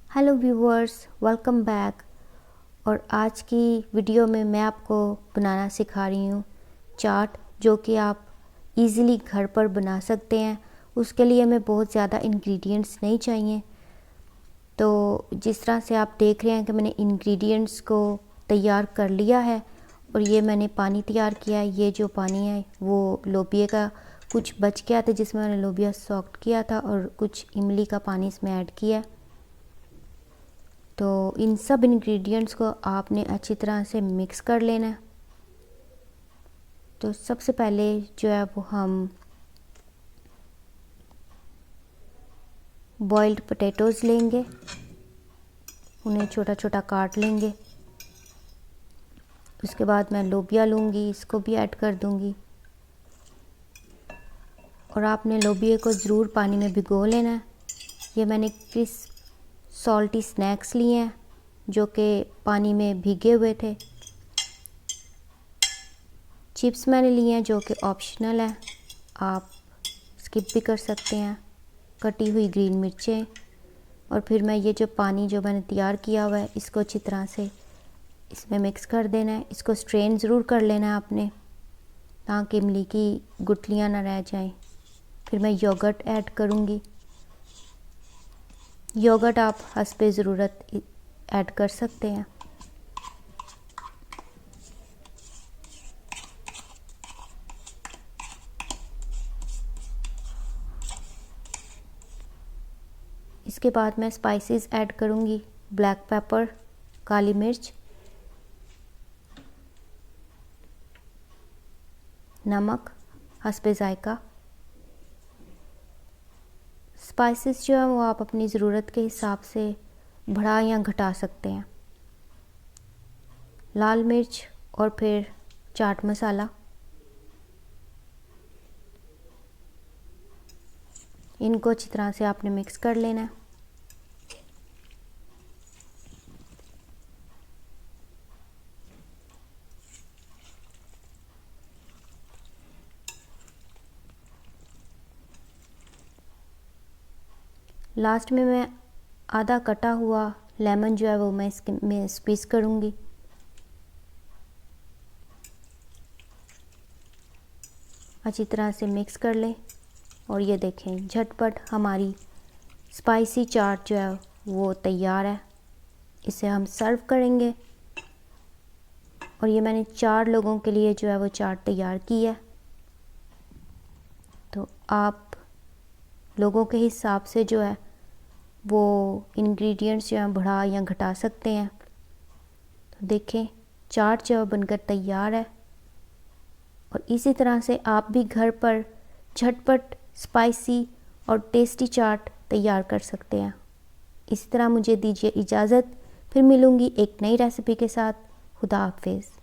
Hello viewers, welcome back. और आज की वीडियो में मैं आपको बनाना सिखा रही हूँ चाट, जो कि आप इजीली घर पर बना सकते हैं। उसके लिए हमें बहुत ज़्यादा इंग्रेडिएंट्स नहीं चाहिए। तो जिस तरह से आप देख रहे हैं कि मैंने इंग्रेडिएंट्स को तैयार कर लिया है और ये मैंने पानी तैयार किया है। ये जो पानी है वो लोबिया का कुछ बच गया था जिसमें मैंने लोबिया सॉक्ट किया था और कुछ इमली का पानी इसमें ऐड किया। तो इन सब इंग्रेडिएंट्स को आपने अच्छी तरह से मिक्स कर लेना है। तो सबसे पहले जो है वो हम बॉइल्ड पोटैटोज़ लेंगे, उन्हें छोटा छोटा काट लेंगे। उसके बाद मैं लोबिया लूँगी, इसको भी ऐड कर दूँगी। और आपने लोबिया को ज़रूर पानी में भिगो लेना है। ये मैंने क्रिस्प सॉल्टी स्नैक्स लिए हैं जो कि पानी में भीगे हुए थे। चिप्स मैंने लिए हैं जो कि ऑप्शनल है, आप स्किप भी कर सकते हैं। कटी हुई ग्रीन मिर्चें। और फिर मैं ये जो पानी जो मैंने तैयार किया हुआ है इसको अच्छी तरह से इसमें मिक्स कर देना है। इसको स्ट्रेन ज़रूर कर लेना है आपने, ताकि इमली की गुठलियाँ ना रह जाएं। फिर मैं योगर्ट ऐड करूँगी। योगर्ट आप हस्बे ज़रूरत ऐड कर सकते हैं। इसके बाद मैं स्पाइसेस ऐड करूँगी। ब्लैक पेपर, काली मिर्च, नमक हस्बे जायका। स्पाइसेस जो है वो आप अपनी ज़रूरत के हिसाब से बढ़ा या घटा सकते हैं। लाल मिर्च और फिर चाट मसाला। इनको अच्छी तरह से आपने मिक्स कर लेना है। लास्ट में मैं आधा कटा हुआ लेमन जो है वो मैं इसके में स्क्वीज़ करूँगी। अच्छी तरह से मिक्स कर लें और ये देखें झटपट हमारी स्पाइसी चाट जो है वो तैयार है। इसे हम सर्व करेंगे। और ये मैंने 4 लोगों के लिए जो है वो चाट तैयार की है। तो आप लोगों के हिसाब से जो है वो इंग्रेडिएंट्स जो है बढ़ा या घटा सकते हैं। तो देखें चाट जो है बनकर तैयार है। और इसी तरह से आप भी घर पर झटपट स्पाइसी और टेस्टी चाट तैयार कर सकते हैं। इसी तरह मुझे दीजिए इजाज़त, फिर मिलूँगी एक नई रेसिपी के साथ। खुदा हाफिज़।